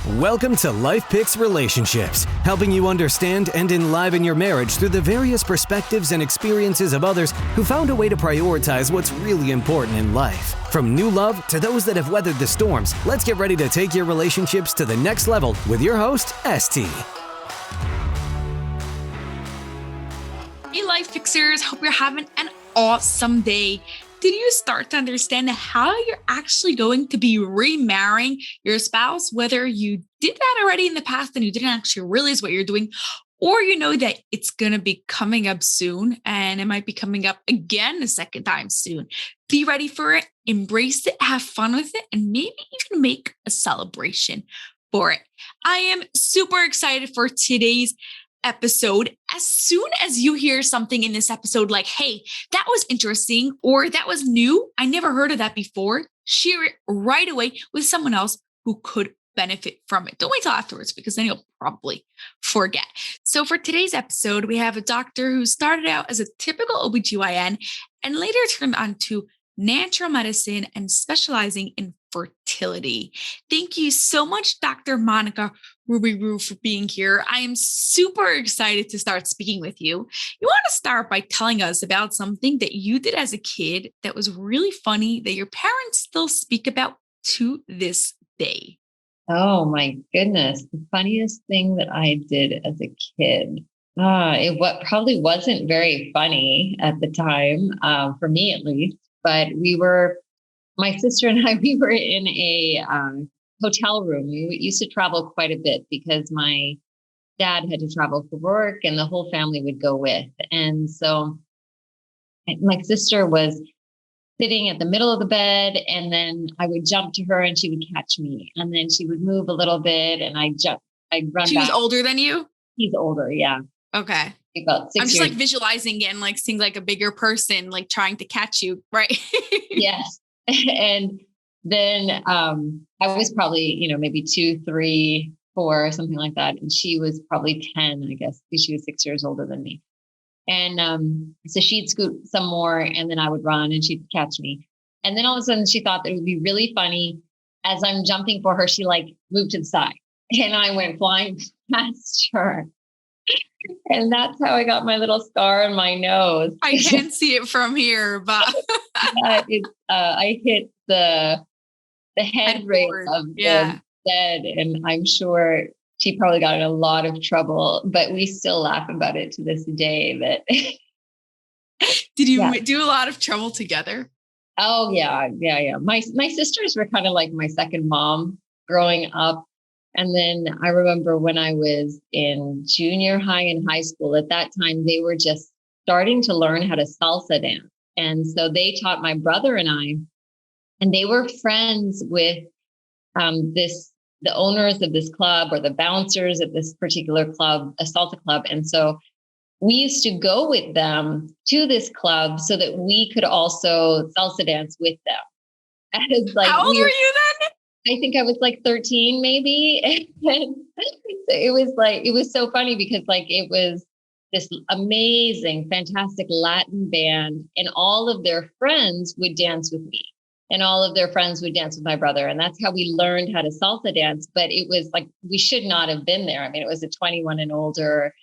Welcome to Life Picks Relationships, helping you understand and enliven your marriage through the various perspectives and experiences of others who found a way to prioritize what's really important in life. From new love to those that have weathered the storms, let's get ready to take your relationships to the next level with your host, ST. Hey, Life Fixers. Hope you're having an awesome day. Did you start to understand how you're actually going to be remarrying your spouse, whether you did that already in the past and you didn't actually realize what you're doing, or you know that it's going to be coming up soon and it might be coming up again a second time soon? Be ready for it, embrace it, have fun with it, and maybe even make a celebration for it. I am super excited for today's episode. As soon as you hear something in this episode like, hey, that was interesting, or that was new, I never heard of that before, share it right away with someone else who could benefit from it. Don't wait till afterwards, because then you'll probably forget. So for today's episode, we have a doctor who started out as a typical OBGYN and later turned on to natural medicine and specializing in fertility. Thank you so much, Dr. Monique Ruberu, for being here. I am super excited to start speaking with you. You want to start by telling us about something that you did as a kid that was really funny that your parents still speak about to this day. Oh my goodness. The funniest thing that I did as a kid. Probably wasn't very funny at the time, for me at least, but my sister and I, we were in a hotel room. We used to travel quite a bit because my dad had to travel for work and the whole family would go with. And so my sister was sitting at the middle of the bed, and then I would jump to her and she would catch me. And then she would move a little bit and I'd run She back. was older than you? He's older, yeah. Okay. About 6 I'm just years. like visualizing it and like seeing like a bigger person like trying to catch you, right? Yes. And then I was probably, maybe 2, 3, 4, something like that. And she was probably 10, I guess, because she was 6 years older than me. And so she'd scoot some more and then I would run and she'd catch me. And then all of a sudden she thought that it would be really funny. As I'm jumping for her, she like moved to the side and I went flying past her. And that's how I got my little scar on my nose. I can't see it from here, but I hit the head rail of the bed, and I'm sure she probably got in a lot of trouble. But we still laugh about it to this day. That did you do a lot of trouble together? Oh yeah. My sisters were kind of like my second mom growing up. And then I remember when I was in junior high and high school, at that time, they were just starting to learn how to salsa dance. And so they taught my brother and I, and they were friends with the owners of this club or the bouncers at this particular club, a salsa club. And so we used to go with them to this club so that we could also salsa dance with them. How old were you then? I think I was like 13, maybe. And it was so funny because like it was this amazing, fantastic Latin band, and all of their friends would dance with me, and all of their friends would dance with my brother. And that's how we learned how to salsa dance. But it was like, we should not have been there. I mean, it was a 21 and older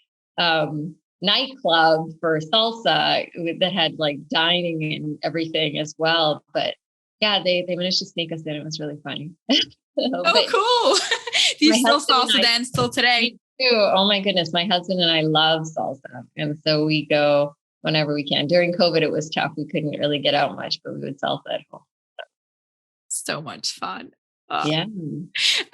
nightclub for salsa that had like dining and everything as well. But yeah, they managed to sneak us in. It was really funny. Cool. Do you still salsa dance till today? Oh my goodness. My husband and I love salsa. And so we go whenever we can. During COVID, it was tough. We couldn't really get out much, but we would salsa at home. So much fun. Yeah.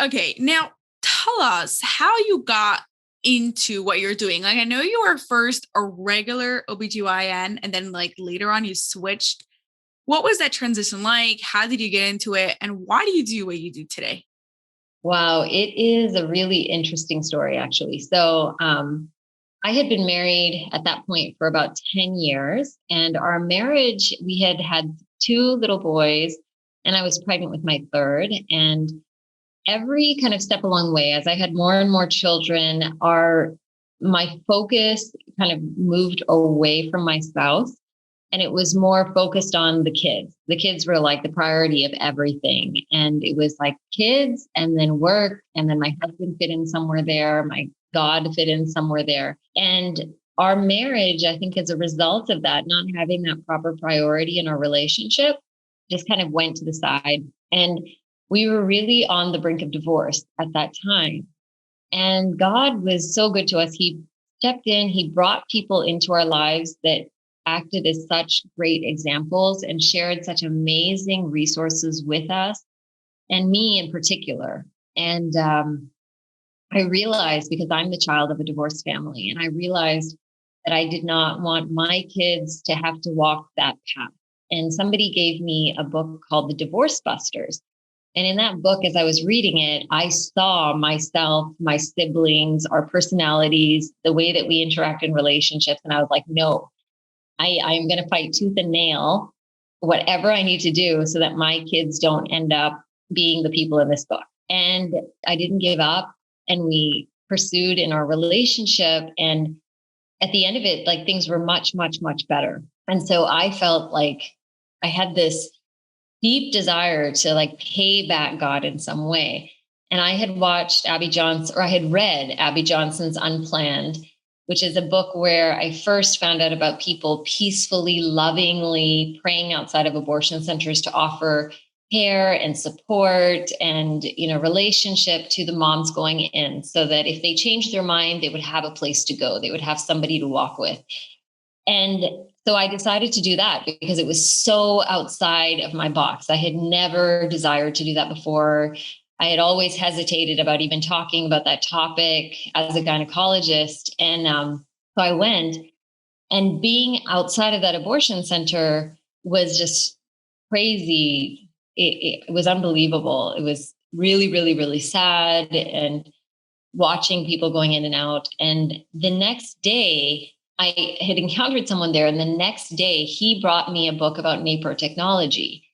Okay. Now tell us how you got into what you're doing. Like, I know you were first a regular OBGYN and then like later on you switched. What was that transition like? How did you get into it? And why do you do what you do today? Wow. It is a really interesting story, actually. So I had been married at that point for about 10 years. And our marriage, we had 2 little boys, and I was pregnant with my third. And every kind of step along the way, as I had more and more children, my focus kind of moved away from my spouse. And it was more focused on the kids. The kids were like the priority of everything. And it was like kids and then work. And then my husband fit in somewhere there. My God fit in somewhere there. And our marriage, I think, as a result of that, not having that proper priority in our relationship, just kind of went to the side. And we were really on the brink of divorce at that time. And God was so good to us. He stepped in, he brought people into our lives that acted as such great examples and shared such amazing resources with us, and me in particular. And I realized, because I'm the child of a divorced family, and I realized that I did not want my kids to have to walk that path. And somebody gave me a book called The Divorce Busters. And in that book, as I was reading it, I saw myself, my siblings, our personalities, the way that we interact in relationships. And I was like, no, I'm going to fight tooth and nail, whatever I need to do so that my kids don't end up being the people in this book. And I didn't give up, and we pursued in our relationship. And at the end of it, like, things were much, much, much better. And so I felt like I had this deep desire to like pay back God in some way. And I had watched I had read Abby Johnson's Unplanned, which is a book where I first found out about people peacefully, lovingly praying outside of abortion centers to offer care and support and, relationship to the moms going in, so that if they changed their mind, they would have a place to go. They would have somebody to walk with. And so I decided to do that because it was so outside of my box. I had never desired to do that before. I had always hesitated about even talking about that topic as a gynecologist. And so I went, and being outside of that abortion center was just crazy. It was unbelievable. It was really, really, really sad, and watching people going in and out. And the next day, I had encountered someone there, and the next day he brought me a book about NAPR technology.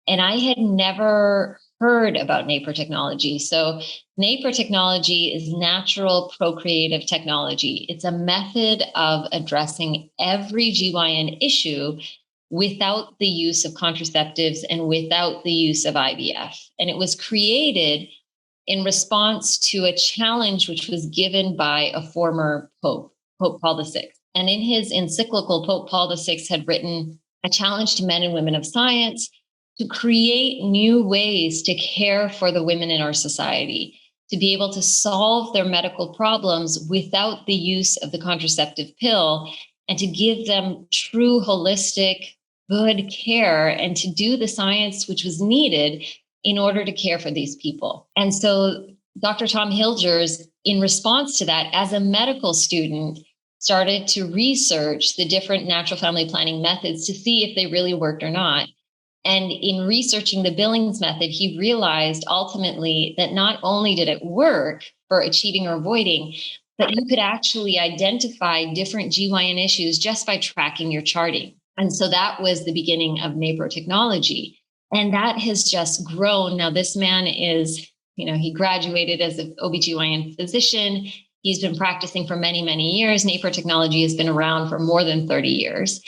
And I had never heard about NAPR technology. So NAPR technology is natural procreative technology. It's a method of addressing every GYN issue without the use of contraceptives and without the use of IVF. And it was created in response to a challenge which was given by a former Pope, Pope Paul VI. And in his encyclical, Pope Paul VI had written a challenge to men and women of science to create new ways to care for the women in our society, to be able to solve their medical problems without the use of the contraceptive pill, and to give them true holistic, good care, and to do the science which was needed in order to care for these people. And so Dr. Tom Hilgers, in response to that, as a medical student, started to research the different natural family planning methods to see if they really worked or not. And in researching the Billings method, he realized ultimately that not only did it work for achieving or avoiding, but you could actually identify different GYN issues just by tracking your charting. And so that was the beginning of NAPR technology. And that has just grown. Now, this man is, he graduated as an OBGYN physician. He's been practicing for many, many years. NAPR technology has been around for more than 30 years.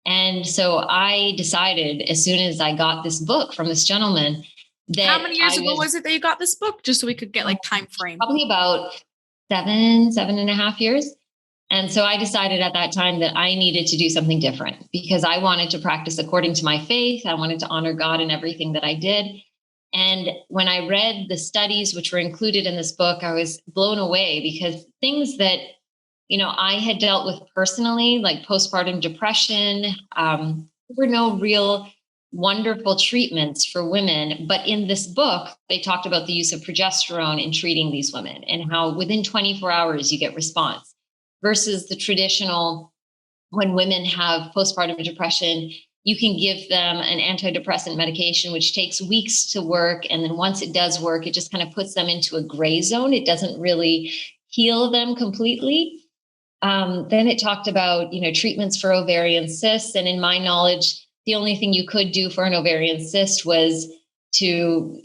And so I decided, as soon as I got this book from this gentleman, that how many years ago was it that you got this book? Just so we could get like time frame. Probably about 7.5 years. And so I decided at that time that I needed to do something different, because I wanted to practice according to my faith. I wanted to honor God in everything that I did. And when I read the studies which were included in this book, I was blown away, because things that, I had dealt with personally, like postpartum depression, there were no real wonderful treatments for women. But in this book, they talked about the use of progesterone in treating these women, and how within 24 hours you get response, versus the traditional, when women have postpartum depression, you can give them an antidepressant medication, which takes weeks to work. And then once it does work, it just kind of puts them into a gray zone. It doesn't really heal them completely. Then it talked about, treatments for ovarian cysts. And in my knowledge, the only thing you could do for an ovarian cyst was to,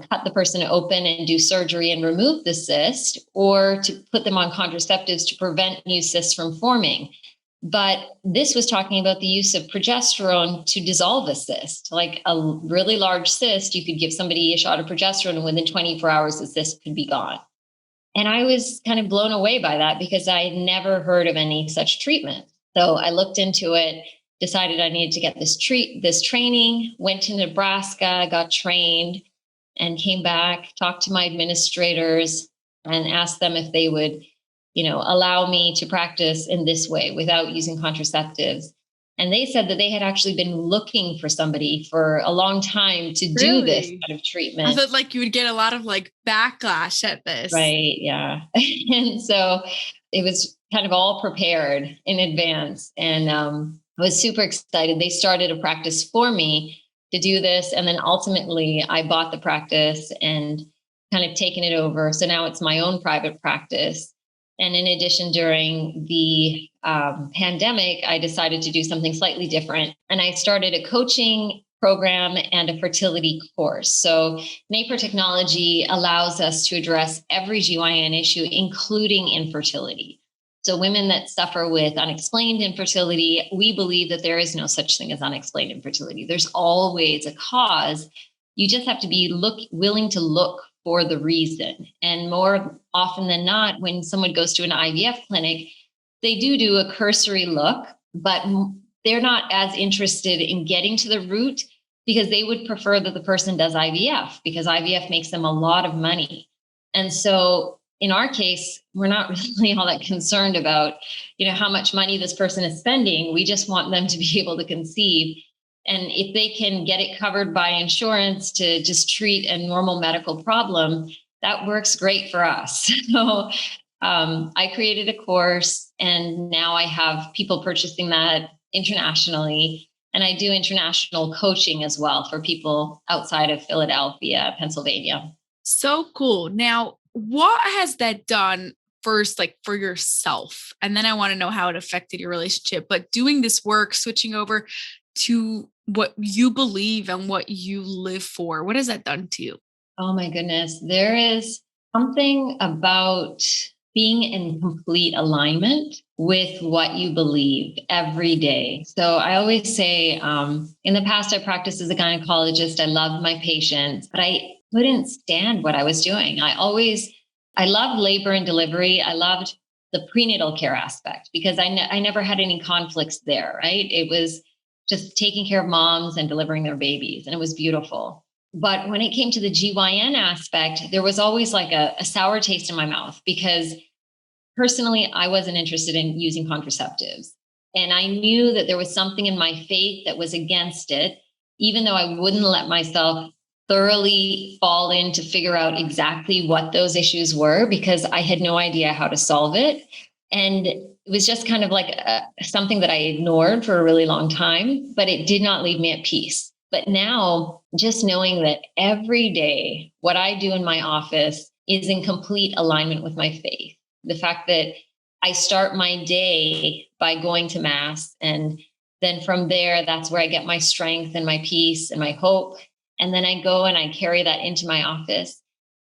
cut the person open and do surgery and remove the cyst, or to put them on contraceptives to prevent new cysts from forming. But this was talking about the use of progesterone to dissolve a cyst, like a really large cyst. You could give somebody a shot of progesterone and within 24 hours, the cyst could be gone. And I was kind of blown away by that because I had never heard of any such treatment. So I looked into it, decided I needed to get this training, went to Nebraska, got trained, and came back, talked to my administrators and asked them if they would, allow me to practice in this way without using contraceptives. And they said that they had actually been looking for somebody for a long time to do this kind of treatment. I thought like you would get a lot of like backlash at this. Right. Yeah. And so it was kind of all prepared in advance. And I was super excited. They started a practice for me to do this. And then ultimately I bought the practice and kind of taken it over. So now it's my own private practice. And in addition, during the pandemic, I decided to do something slightly different. And I started a coaching program and a fertility course. So NAPER technology allows us to address every GYN issue, including infertility. So women that suffer with unexplained infertility, we believe that there is no such thing as unexplained infertility. There's always a cause. You just have to be willing to look for the reason. And more often than not, when someone goes to an IVF clinic, they do a cursory look, but they're not as interested in getting to the root because they would prefer that the person does IVF because IVF makes them a lot of money. And so in our case, we're not really all that concerned about, how much money this person is spending. We just want them to be able to conceive. And if they can get it covered by insurance to just treat a normal medical problem, that works great for us. So I created a course and now I have people purchasing that internationally. And I do international coaching as well for people outside of Philadelphia, Pennsylvania. So cool. Now, what has that done first, like for yourself? And then I want to know how it affected your relationship. But doing this work, switching over to what you believe and what you live for, what has that done to you? Oh my goodness. There is something about being in complete alignment with what you believe every day. So I always say, in the past, I practiced as a gynecologist. I loved my patients, but I couldn't stand what I was doing. I loved labor and delivery. I loved the prenatal care aspect because I never had any conflicts there, right? It was just taking care of moms and delivering their babies. And it was beautiful. But when it came to the GYN aspect, there was always like a sour taste in my mouth because personally, I wasn't interested in using contraceptives. And I knew that there was something in my faith that was against it, even though I wouldn't let myself thoroughly fall in to figure out exactly what those issues were because I had no idea how to solve it. And it was just kind of like something that I ignored for a really long time, but it did not leave me at peace. But now just knowing that every day what I do in my office is in complete alignment with my faith. The fact that I start my day by going to mass. And then from there, that's where I get my strength and my peace and my hope. And then I go and I carry that into my office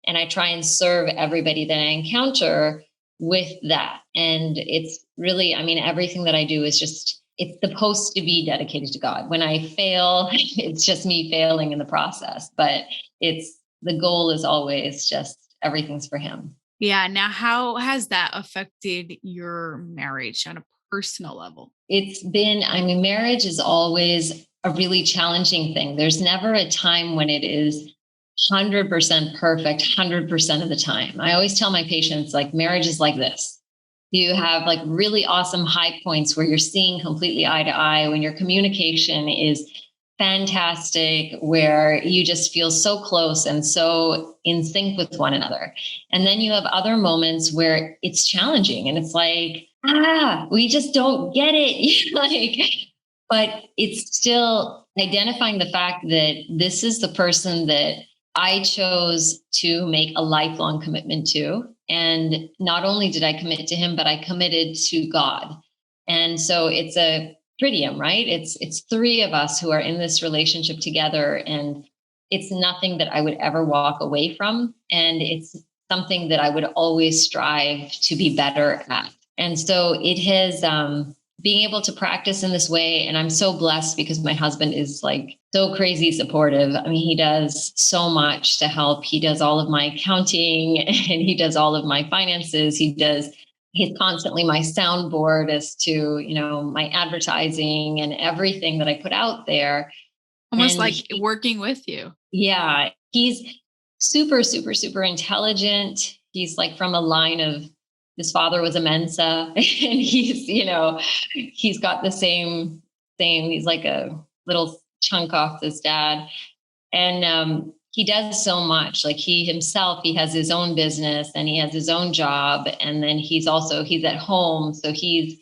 and I try and serve everybody that I encounter with that. And it's really, everything that I do is just, it's supposed to be dedicated to God. When I fail, it's just me failing in the process, but the goal is always just everything's for Him. Yeah. Now, how has that affected your marriage on a personal level? It's been, marriage is always a really challenging thing. There's never a time when it is 100% perfect, 100% of the time. I always tell my patients, like, marriage is like this. You have like really awesome high points where you're seeing completely eye to eye, when your communication is fantastic, where you just feel so close and so in sync with one another. And then you have other moments where it's challenging and it's like, we just don't get it. But it's still identifying the fact that this is the person that I chose to make a lifelong commitment to. And not only did I commit to him, but I committed to God. And so it's a tritium, right? It's three of us who are in this relationship together. And it's nothing that I would ever walk away from. And it's something that I would always strive to be better at. And so it has being able to practice in this way. And I'm so blessed because my husband is like so crazy supportive. I mean, he does so much to help. He does all of my accounting and he does all of my finances. He's constantly my soundboard as to, my advertising and everything that I put out there. Almost like working with you. Yeah. He's super, super, super intelligent. He's like from a line of, his father was a Mensa, and he's got the same, he's like a little chunk off his dad. And he does so much. Like he has his own business and he has his own job. And then he's at home. So he's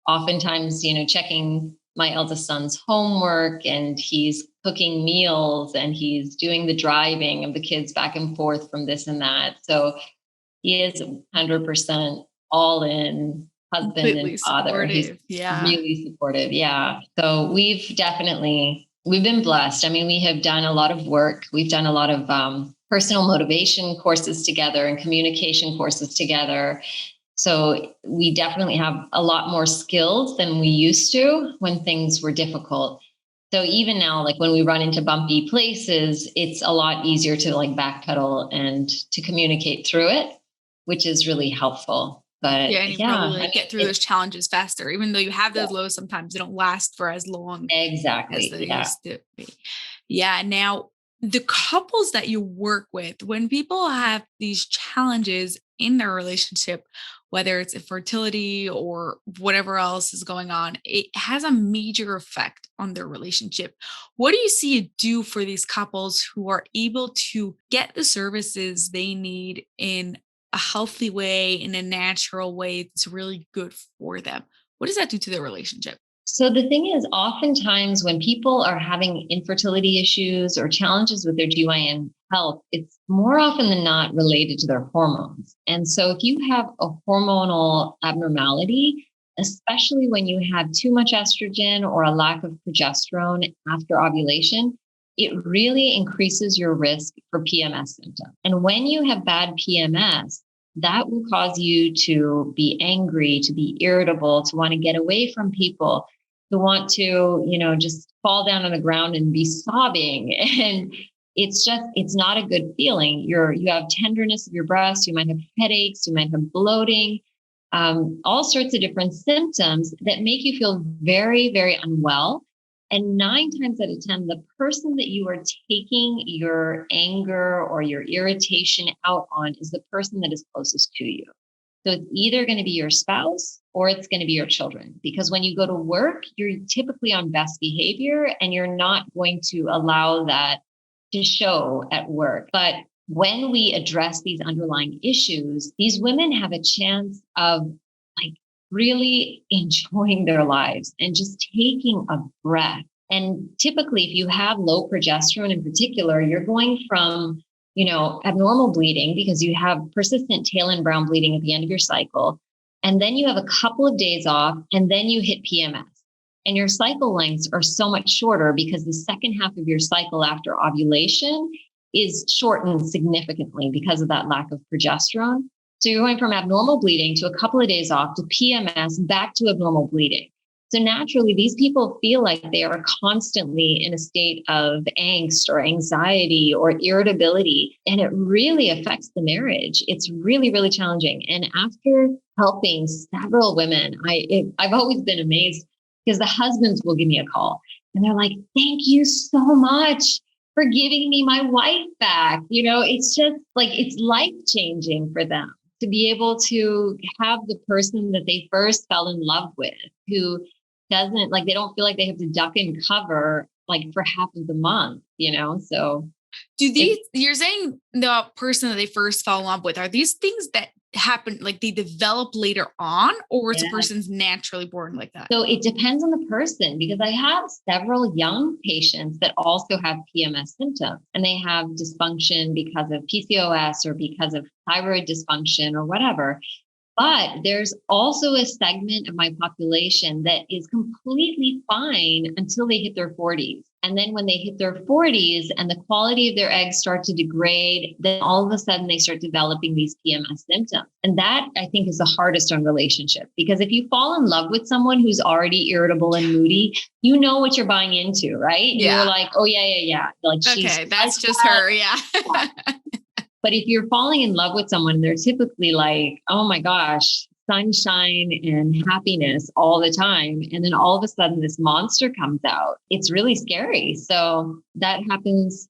oftentimes, checking my eldest son's homework, and he's cooking meals, and he's doing the driving of the kids back and forth from this and that. So he is 100% all in husband Completely and father. Supportive. He's really supportive. Yeah. So we've been blessed. I mean, we have done a lot of work. We've done a lot of personal motivation courses together and communication courses together. So we definitely have a lot more skills than we used to when things were difficult. So even now, like when we run into bumpy places, it's a lot easier to like backpedal and to communicate through it, which is really helpful. But and you probably get through those challenges faster, even though you have those lows. Sometimes they don't last for as long as they used to be. Yeah. Now, the couples that you work with, when people have these challenges in their relationship, whether it's infertility or whatever else is going on, it has a major effect on their relationship. What do you see it do for these couples who are able to get the services they need in a healthy way, in a natural way that's really good for them? What does that do to their relationship? So the thing is, oftentimes when people are having infertility issues or challenges with their GYN health, it's more often than not related to their hormones. And so if you have a hormonal abnormality, especially when you have too much estrogen or a lack of progesterone after ovulation, it really increases your risk for PMS symptoms. And when you have bad PMS, that will cause you to be angry, to be irritable, to want to get away from people, to want to, just fall down on the ground and be sobbing. And it's not a good feeling. You have tenderness of your breast, you might have headaches, you might have bloating, all sorts of different symptoms that make you feel very, very unwell. And 9 times out of 10, the person that you are taking your anger or your irritation out on is the person that is closest to you. So it's either going to be your spouse or it's going to be your children, because when you go to work, you're typically on best behavior and you're not going to allow that to show at work. But when we address these underlying issues, these women have a chance of really enjoying their lives and just taking a breath. And typically, if you have low progesterone in particular, you're going from, abnormal bleeding because you have persistent tail and brown bleeding at the end of your cycle. And then you have a couple of days off and then you hit PMS. And your cycle lengths are so much shorter because the second half of your cycle after ovulation is shortened significantly because of that lack of progesterone. So you're going from abnormal bleeding to a couple of days off to PMS back to abnormal bleeding. So naturally, these people feel like they are constantly in a state of angst or anxiety or irritability, and it really affects the marriage. It's really, really challenging. And after helping several women, I've always been amazed because the husbands will give me a call and they're like, "Thank you so much for giving me my wife back." It's just like, it's life-changing for them to be able to have the person that they first fell in love with, who doesn't, they don't feel like they have to duck and cover for half of the month, so. You're saying the person that they first fell in love with, are these things that happen, they develop later on, or is a person's naturally born like that? So it depends on the person, because I have several young patients that also have PMS symptoms, and they have dysfunction because of PCOS or because of thyroid dysfunction or whatever. But there's also a segment of my population that is completely fine until they hit their 40s. And then when they hit their 40s and the quality of their eggs start to degrade, then all of a sudden they start developing these PMS symptoms. And that, I think, is the hardest on relationship, because if you fall in love with someone who's already irritable and moody, you know what you're buying into, right? Yeah. You're like, oh, yeah. Like, okay, that's like just that. her. Yeah. But if you're falling in love with someone, they're typically like, oh my gosh, sunshine and happiness all the time. And then all of a sudden this monster comes out. It's really scary. So that happens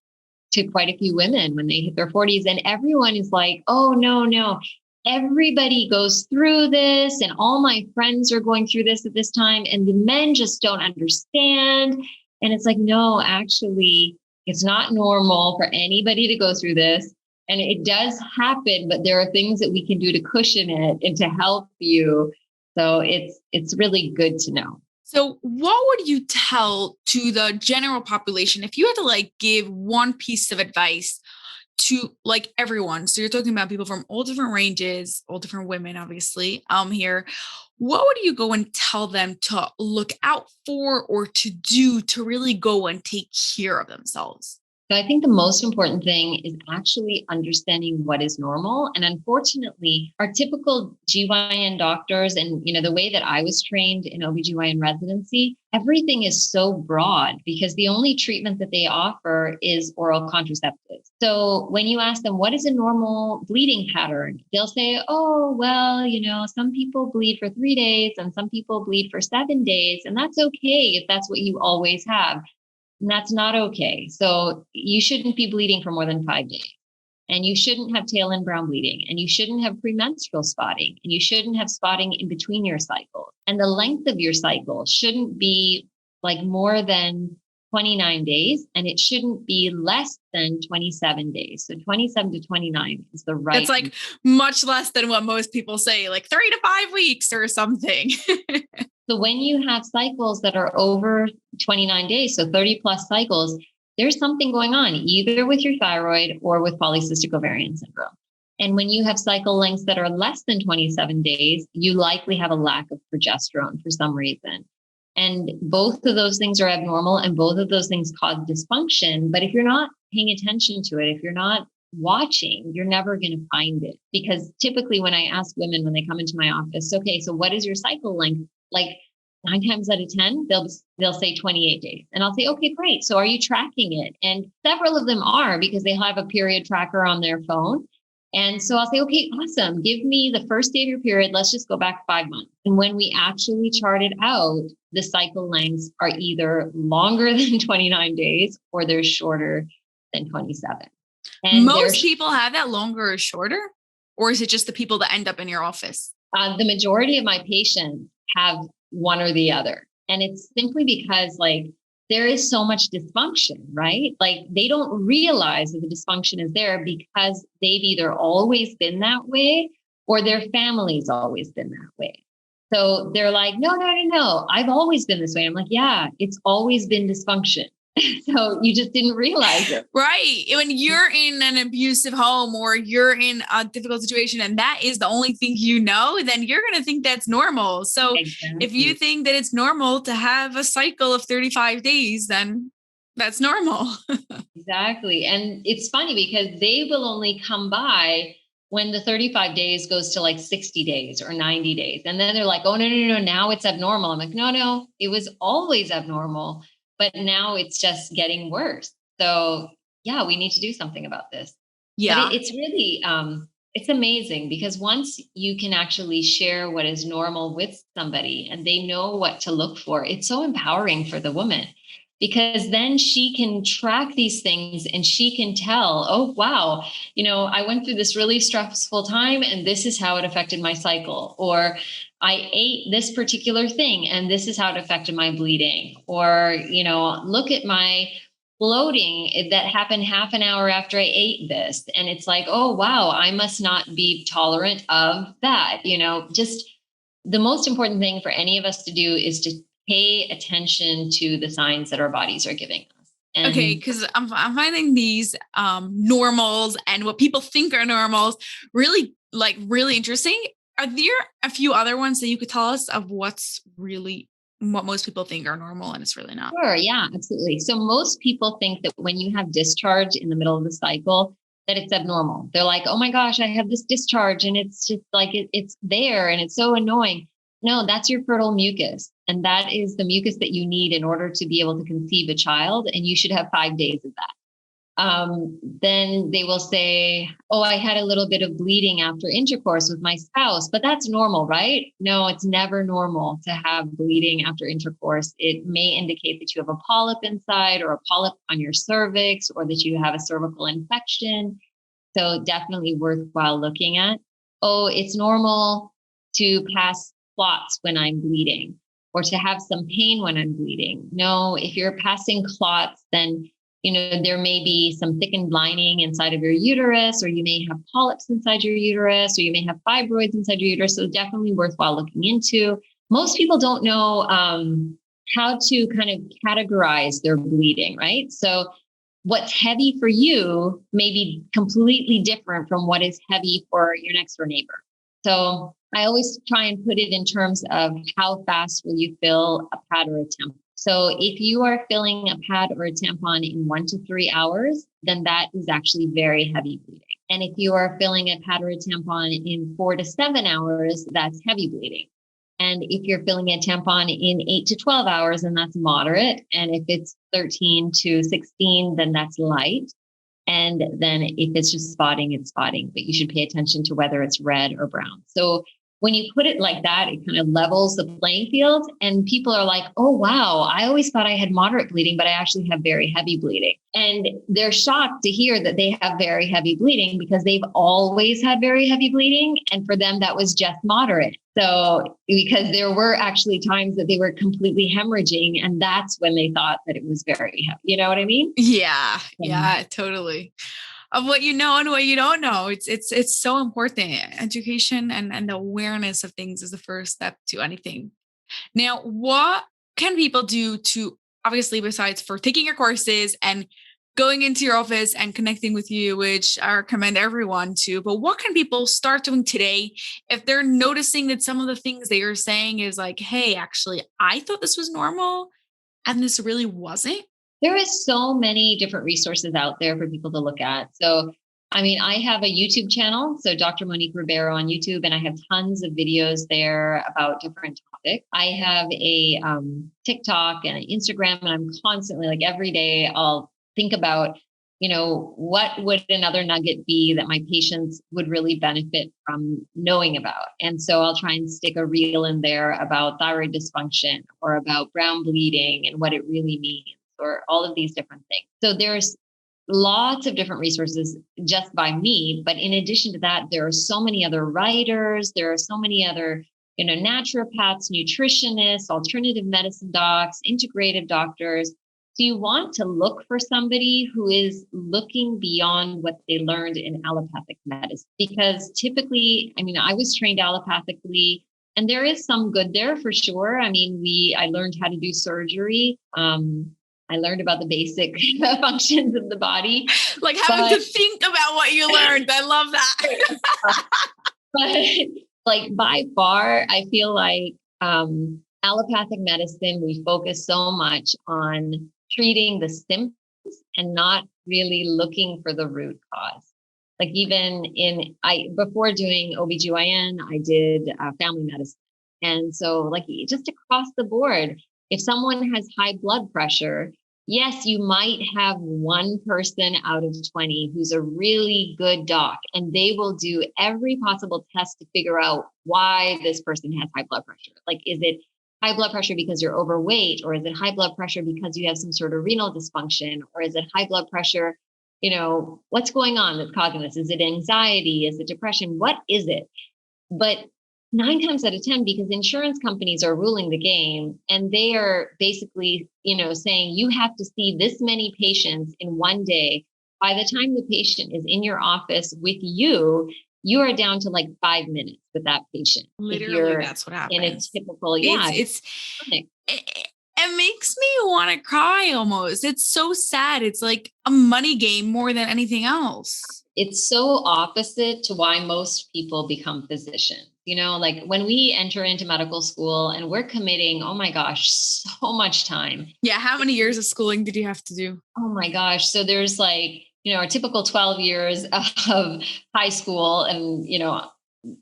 to quite a few women when they hit their 40s. And everyone is like, oh, no. Everybody goes through this. And all my friends are going through this at this time. And the men just don't understand. And it's like, no, actually, it's not normal for anybody to go through this. And it does happen, but there are things that we can do to cushion it and to help you. So it's really good to know. So what would you tell to the general population if you had to like give one piece of advice to like everyone? So you're talking about people from all different ranges, all different women, obviously, here. What would you go and tell them to look out for or to do to really go and take care of themselves? So I think the most important thing is actually understanding what is normal. And unfortunately, our typical GYN doctors and, the way that I was trained in OBGYN residency, everything is so broad because the only treatment that they offer is oral contraceptives. So when you ask them, what is a normal bleeding pattern? They'll say, oh, well, some people bleed for 3 days and some people bleed for 7 days. And that's okay if that's what you always have. And that's not okay. So you shouldn't be bleeding for more than 5 days. And you shouldn't have tail and brown bleeding. And you shouldn't have premenstrual spotting. And you shouldn't have spotting in between your cycles. And the length of your cycle shouldn't be like more than 29 days. And it shouldn't be less than 27 days. So 27 to 29 is the right. It's like much less than what most people say, like 3 to 5 weeks or something. So when you have cycles that are over 29 days, so 30 plus cycles, there's something going on either with your thyroid or with polycystic ovarian syndrome. And when you have cycle lengths that are less than 27 days, you likely have a lack of progesterone for some reason. And both of those things are abnormal and both of those things cause dysfunction. But if you're not paying attention to it, if you're not watching, you're never going to find it. Because typically when I ask women when they come into my office, okay, so what is your cycle length? Like 9 times out of 10, they'll say 28 days. And I'll say, okay, great. So are you tracking it? And several of them are because they have a period tracker on their phone. And so I'll say, okay, awesome. Give me the first day of your period. Let's just go back 5 months. And when we actually chart it out, the cycle lengths are either longer than 29 days or they're shorter than 27. And most people have that longer or shorter, or is it just the people that end up in your office? The majority of my patients have one or the other. And it's simply because there is so much dysfunction, right? Like they don't realize that the dysfunction is there because they've either always been that way or their family's always been that way. So they're like, no, I've always been this way. I'm like, yeah, it's always been dysfunction. So you just didn't realize it. Right. When you're in an abusive home or you're in a difficult situation and that is the only thing then you're going to think that's normal. So Exactly. If you think that it's normal to have a cycle of 35 days, then that's normal. Exactly. And it's funny because they will only come by when the 35 days goes to like 60 days or 90 days. And then they're like, oh, no, now it's abnormal. I'm like, no, it was always abnormal. But now it's just getting worse. So yeah, we need to do something about this. Yeah. But it's really, it's amazing because once you can actually share what is normal with somebody and they know what to look for, it's so empowering for the woman because then she can track these things and she can tell, oh, wow, I went through this really stressful time and this is how it affected my cycle. Or I ate this particular thing and this is how it affected my bleeding. Or, look at my bloating that happened half an hour after I ate this. And it's like, oh, wow, I must not be tolerant of that. Just the most important thing for any of us to do is to pay attention to the signs that our bodies are giving us. And okay, because I'm finding these normals and what people think are normals really interesting. Are there a few other ones that you could tell us of what most people think are normal and it's really not? Sure. Yeah, absolutely. So most people think that when you have discharge in the middle of the cycle, that it's abnormal. They're like, oh my gosh, I have this discharge and it's just like, it's there and it's so annoying. No, that's your fertile mucus. And that is the mucus that you need in order to be able to conceive a child. And you should have 5 days of that. Then they will say, oh, I had a little bit of bleeding after intercourse with my spouse, but that's normal, right? No, it's never normal to have bleeding after intercourse. It may indicate that you have a polyp inside or a polyp on your cervix or that you have a cervical infection. So definitely worthwhile looking at. Oh, it's normal to pass clots when I'm bleeding or to have some pain when I'm bleeding. No, if you're passing clots, then there may be some thickened lining inside of your uterus, or you may have polyps inside your uterus, or you may have fibroids inside your uterus. So definitely worthwhile looking into. Most people don't know how to kind of categorize their bleeding, right? So what's heavy for you may be completely different from what is heavy for your next door neighbor. So I always try and put it in terms of how fast will you fill a pad or a tampon. So if you are filling a pad or a tampon in 1 to 3 hours, then that is actually very heavy bleeding. And if you are filling a pad or a tampon in 4 to 7 hours, that's heavy bleeding. And if you're filling a tampon in 8 to 12 hours, then that's moderate. And if it's 13 to 16, then that's light. And then if it's just spotting, it's spotting. But you should pay attention to whether it's red or brown. So when you put it like that, it kind of levels the playing field and people are like, oh, wow, I always thought I had moderate bleeding, but I actually have very heavy bleeding. And they're shocked to hear that they have very heavy bleeding because they've always had very heavy bleeding. And for them, that was just moderate. So because there were actually times that they were completely hemorrhaging and that's when they thought that it was very heavy. You know what I mean? Yeah, totally. Of what you know and what you don't know. It's so important. Education and the awareness of things is the first step to anything. Now, what can people do to, obviously, besides for taking your courses and going into your office and connecting with you, which I recommend everyone to, but what can people start doing today if they're noticing that some of the things they are saying is like, hey, actually, I thought this was normal and this really wasn't? There is so many different resources out there for people to look at. So, I mean, I have a YouTube channel, so Dr. Monique Ruberu on YouTube, and I have tons of videos there about different topics. I have a TikTok and an Instagram, and I'm constantly, like every day, I'll think about, what would another nugget be that my patients would really benefit from knowing about? And so I'll try and stick a reel in there about thyroid dysfunction or about brown bleeding and what it really means, or all of these different things. So there's lots of different resources just by me. But in addition to that, there are so many other writers. There are so many other, naturopaths, nutritionists, alternative medicine docs, integrative doctors. So you want to look for somebody who is looking beyond what they learned in allopathic medicine. Because typically, I was trained allopathically, and there is some good there for sure. I learned how to do surgery. I learned about the basic functions of the body. Like having to think about what you learned. I love that. But like by far, I feel like allopathic medicine, we focus so much on treating the symptoms and not really looking for the root cause. Like even before doing OBGYN, I did family medicine. And so like just across the board, if someone has high blood pressure, yes, you might have one person out of 20 who's a really good doc, and they will do every possible test to figure out why this person has high blood pressure. Like, is it high blood pressure because you're overweight, or is it high blood pressure because you have some sort of renal dysfunction, or is it high blood pressure? What's going on that's causing this? Is it anxiety? Is it depression? What is it? But 9 times out of 10, because insurance companies are ruling the game, and they are basically, saying you have to see this many patients in one day. By the time the patient is in your office with you, you are down to like 5 minutes with that patient. Literally, that's what happens. In a typical, it makes me want to cry almost. It's so sad. It's like a money game more than anything else. it's so opposite to why most people become physicians. Like when we enter into medical school and we're committing, oh my gosh, so much time. Yeah. How many years of schooling did you have to do? Oh my gosh. So there's like, our typical 12 years of high school and,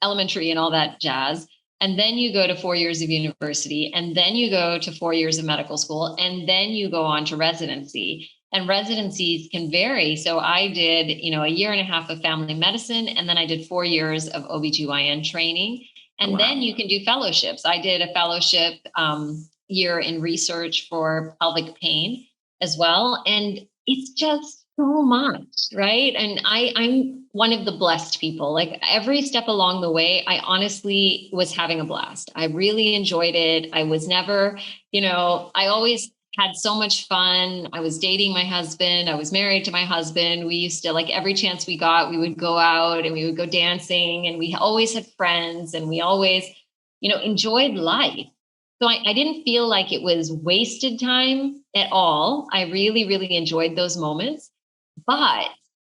elementary and all that jazz. And then you go to 4 years of university, and then you go to 4 years of medical school, and then you go on to residency. And residencies can vary. So I did, a year and a half of family medicine, and then I did 4 years of OBGYN training. And then you can do fellowships. I did a fellowship year in research for pelvic pain as well. And it's just so much, right? And I'm one of the blessed people. Like every step along the way, I honestly was having a blast. I really enjoyed it. I was never, I always had so much fun. I was dating my husband. I was married to my husband. We used to, like, every chance we got, we would go out and we would go dancing, and we always had friends, and we always, enjoyed life. So I didn't feel like it was wasted time at all. I really, really enjoyed those moments. But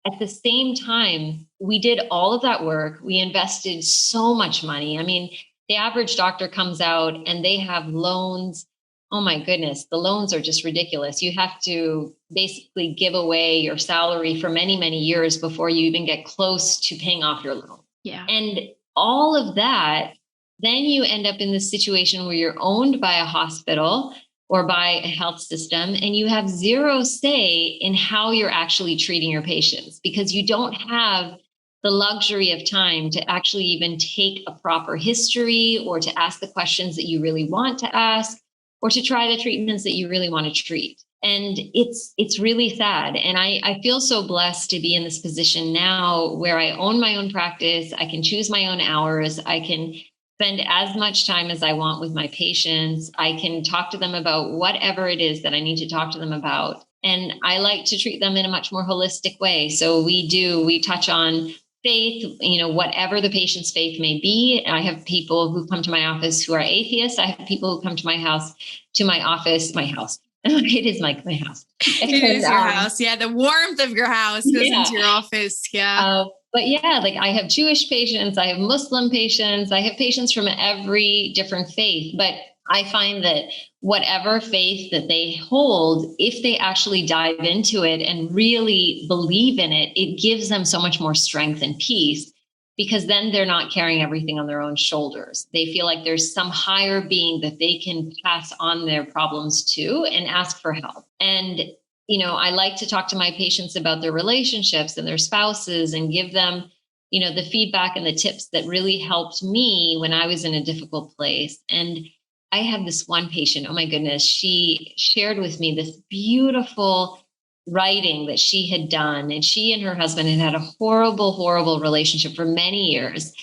at the same time, we did all of that work. We invested so much money. I mean, the average doctor comes out and they have loans. Oh my goodness, the loans are just ridiculous. You have to basically give away your salary for many, many years before you even get close to paying off your loan. Yeah. And all of that, then you end up in this situation where you're owned by a hospital or by a health system, and you have zero say in how you're actually treating your patients, because you don't have the luxury of time to actually even take a proper history, or to ask the questions that you really want to ask, or to try the treatments that you really want to treat. And it's really sad. And I feel so blessed to be in this position now where I own my own practice. I can choose my own hours. I can spend as much time as I want with my patients. I can talk to them about whatever it is that I need to talk to them about. And I like to treat them in a much more holistic way. So we touch on faith, whatever the patient's faith may be. I have people who come to my office who are atheists. I have people who come to my house. It is my house. It is your house. Yeah. The warmth of your house goes into your office. Yeah. But yeah, like I have Jewish patients, I have Muslim patients, I have patients from every different faith. But I find that whatever faith that they hold, if they actually dive into it and really believe in it, it gives them so much more strength and peace, because then they're not carrying everything on their own shoulders. They feel like there's some higher being that they can pass on their problems to and ask for help. And I like to talk to my patients about their relationships and their spouses and give them, the feedback and the tips that really helped me when I was in a difficult place. And I had this one patient, oh my goodness, she shared with me this beautiful writing that she had done. And she and her husband had a horrible, horrible relationship for many years.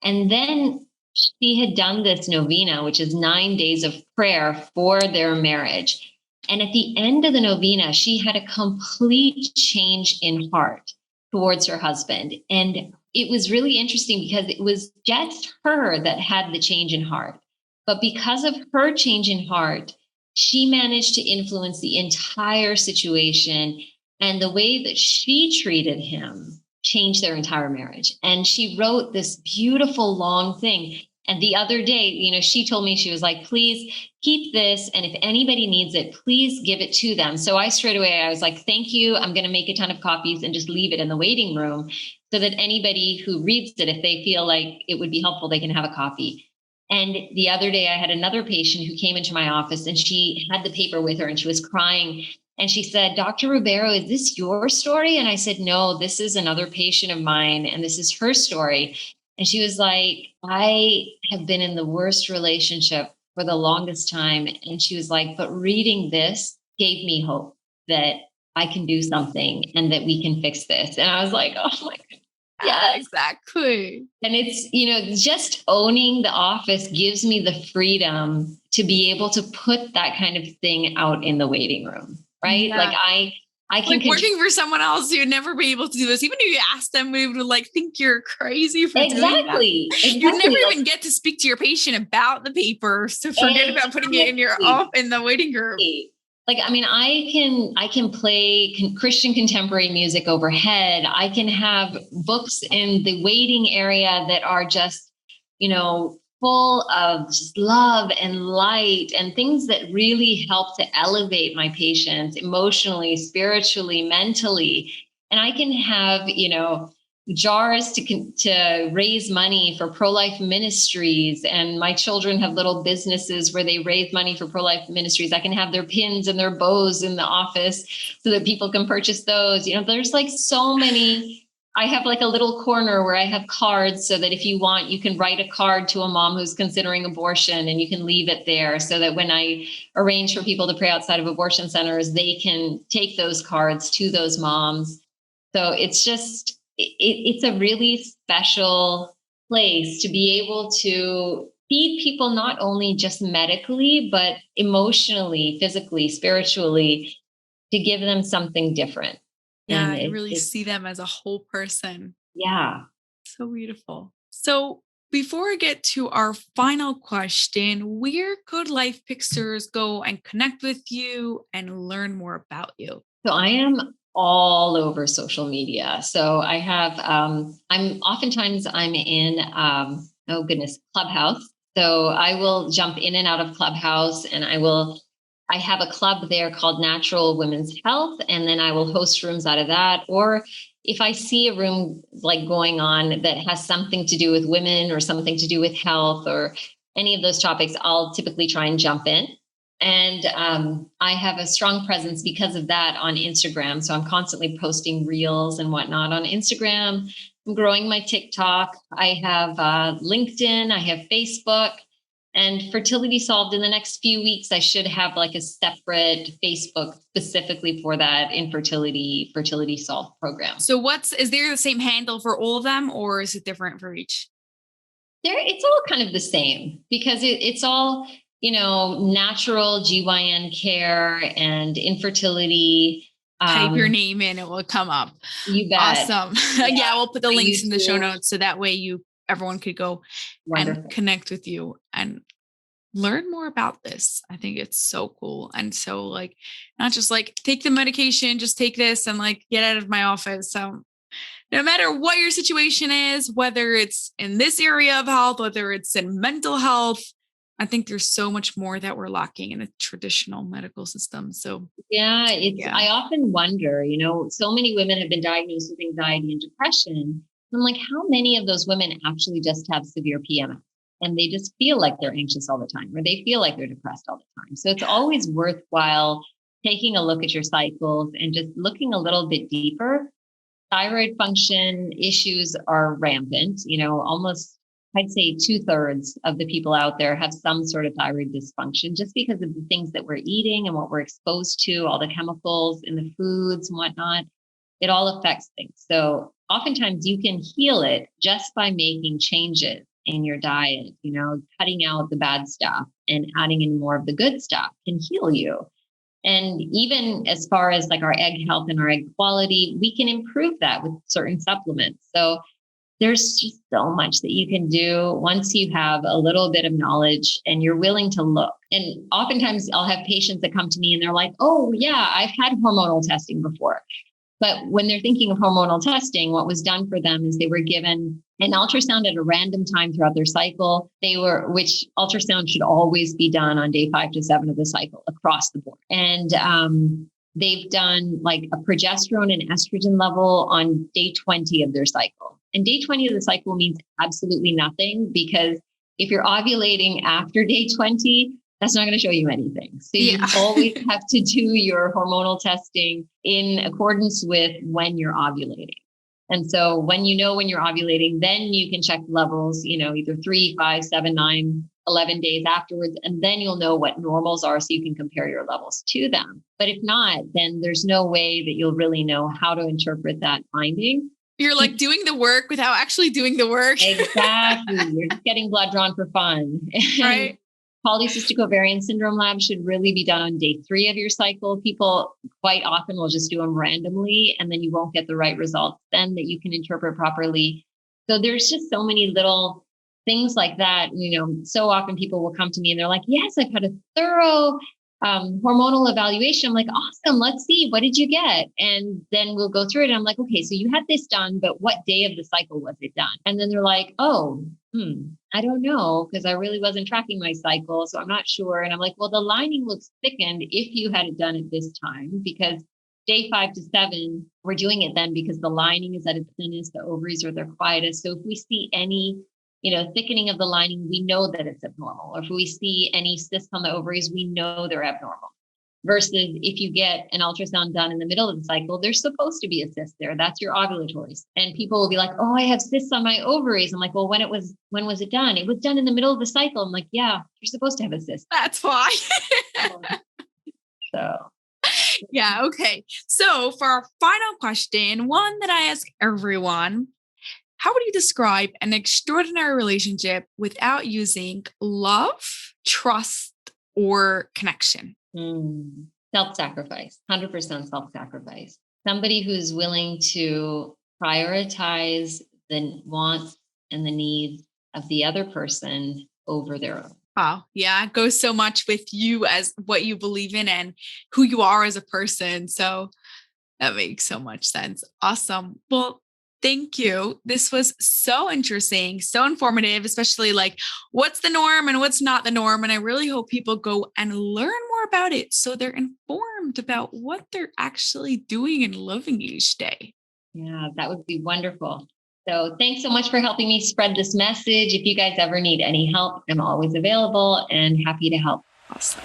And then she had done this novena, which is 9 days of prayer for their marriage. And at the end of the novena, she had a complete change in heart towards her husband. And it was really interesting because it was just her that had the change in heart. But because of her change in heart, she managed to influence the entire situation. And the way that she treated him changed their entire marriage. And she wrote this beautiful long thing. And the other day, she told me, she was like, please keep this. And if anybody needs it, please give it to them. So I was like, thank you. I'm going to make a ton of copies and just leave it in the waiting room so that anybody who reads it, if they feel like it would be helpful, they can have a copy. And the other day I had another patient who came into my office, and she had the paper with her and she was crying. And she said, Dr. Ruberu, is this your story? And I said, no, this is another patient of mine, and this is her story. And she was like, I have been in the worst relationship for the longest time. And she was like, but reading this gave me hope that I can do something and that we can fix this. And I was like, oh my God. Yeah, exactly. And it's, just owning the office gives me the freedom to be able to put that kind of thing out in the waiting room, right? Yeah. Like I can working for someone else, you'd never be able to do this. Even if you ask them, we would think you're crazy for doing that. Exactly. You never even get to speak to your patient about the paper. So forget about putting it in in the waiting room. Like, I mean, I can play Christian contemporary music overhead. I can have books in the waiting area that are just, full of just love and light and things that really help to elevate my patients emotionally, spiritually, mentally. And I can have, jars to raise money for pro-life ministries, and my children have little businesses where they raise money for pro-life ministries. I can have their pins and their bows in the office so that people can purchase those. There's like so many. I have like a little corner where I have cards so that if you want, you can write a card to a mom who's considering abortion, and you can leave it there so that when I arrange for people to pray outside of abortion centers, they can take those cards to those moms. So it's just, it's a really special place to be able to feed people, not only just medically, but emotionally, physically, spiritually, to give them something different. Yeah, And you really see them as a whole person. yeah. So beautiful. So before I get to our final question, where could life fixers go and connect with you and learn more about you? So I am all over social media. So I have, I'm in, oh goodness, Clubhouse. So I will jump in and out of Clubhouse, and I have a club there called Natural Women's Health. And then I will host rooms out of that. Or if I see a room like going on that has something to do with women or something to do with health or any of those topics, I'll typically try and jump in. And I have a strong presence because of that on Instagram. So I'm constantly posting reels and whatnot on Instagram. I'm growing my TikTok. I have LinkedIn. I have Facebook. And Fertility Solved, in the next few weeks, I should have like a separate Facebook specifically for that Fertility Solved program. So is there the same handle for all of them, or is it different for each? It's all kind of the same, because it's all, natural GYN care and infertility. Type your name in, it will come up. You bet. Awesome. Yeah, we'll put the links in the show notes so that way everyone could go and connect with you and learn more about this. I think it's so cool. And so like, not just like take the medication, just take this and like get out of my office. So no matter what your situation is, whether it's in this area of health, whether it's in mental health, I think there's so much more that we're lacking in a traditional medical system. So I often wonder, so many women have been diagnosed with anxiety and depression. I'm like, how many of those women actually just have severe PMS and they just feel like they're anxious all the time, or they feel like they're depressed all the time? So it's always worthwhile taking a look at your cycles and just looking a little bit deeper. Thyroid function issues are rampant. Almost, I'd say 2/3 of the people out there have some sort of thyroid dysfunction just because of the things that we're eating and what we're exposed to, all the chemicals in the foods and whatnot. It all affects things. So oftentimes you can heal it just by making changes in your diet, cutting out the bad stuff and adding in more of the good stuff can heal you. And even as far as like our egg health and our egg quality, we can improve that with certain supplements. So there's just so much that you can do once you have a little bit of knowledge and you're willing to look. And oftentimes I'll have patients that come to me and they're like, oh yeah, I've had hormonal testing before. But when they're thinking of hormonal testing, what was done for them is they were given an ultrasound at a random time throughout their cycle. Which ultrasound should always be done on day 5 to 7 of the cycle across the board. And they've done like a progesterone and estrogen level on day 20 of their cycle. And day 20 of the cycle means absolutely nothing, because if you're ovulating after day 20, that's not going to show you anything. So you always have to do your hormonal testing in accordance with when you're ovulating. And so when when you're ovulating, then you can check levels, either 3, 5, 7, 9, 11 days afterwards. And then you'll know what normals are so you can compare your levels to them. But if not, then there's no way that you'll really know how to interpret that finding. You're like doing the work without actually doing the work. Exactly. You're just getting blood drawn for fun. Right. Polycystic ovarian syndrome lab should really be done on day 3 of your cycle. People quite often will just do them randomly, and then you won't get the right results then that you can interpret properly. So there's just so many little things like that. So often people will come to me and they're like, yes, I've had a thorough hormonal evaluation. I'm like, awesome, let's see, what did you get? And then we'll go through it. I'm like, okay, so you had this done, but what day of the cycle was it done? And then they're like, oh, I don't know, because I really wasn't tracking my cycle, so I'm not sure. And I'm like, well, the lining looks thickened if you had it done at this time, because day 5 to 7, we're doing it then because the lining is at its thinnest, the ovaries are their quietest. So if we see any, thickening of the lining, we know that it's abnormal. Or if we see any cysts on the ovaries, we know they're abnormal. Versus if you get an ultrasound done in the middle of the cycle, there's supposed to be a cyst there. That's your ovulatory. And people will be like, oh, I have cysts on my ovaries. I'm like, well, when was it done? It was done in the middle of the cycle. I'm like, yeah, you're supposed to have a cyst. That's why. So. Yeah. Okay. So for our final question, one that I ask everyone, how would you describe an extraordinary relationship without using love, trust, or connection? Self-sacrifice, 100% self-sacrifice. Somebody who's willing to prioritize the wants and the needs of the other person over their own. Wow. Yeah. It goes so much with you as what you believe in and who you are as a person. So that makes so much sense. Awesome. Well, thank you. This was so interesting, so informative, especially like what's the norm and what's not the norm. And I really hope people go and learn more about it so they're informed about what they're actually doing and living each day. Yeah, that would be wonderful. So thanks so much for helping me spread this message. If you guys ever need any help, I'm always available and happy to help. Awesome.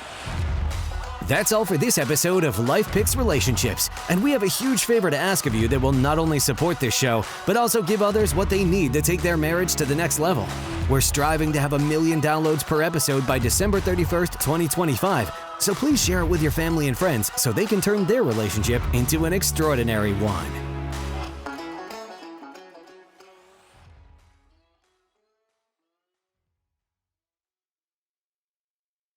That's all for this episode of Life Picks Relationships. And we have a huge favor to ask of you that will not only support this show, but also give others what they need to take their marriage to the next level. We're striving to have 1 million downloads per episode by December 31st, 2025. So please share it with your family and friends so they can turn their relationship into an extraordinary one.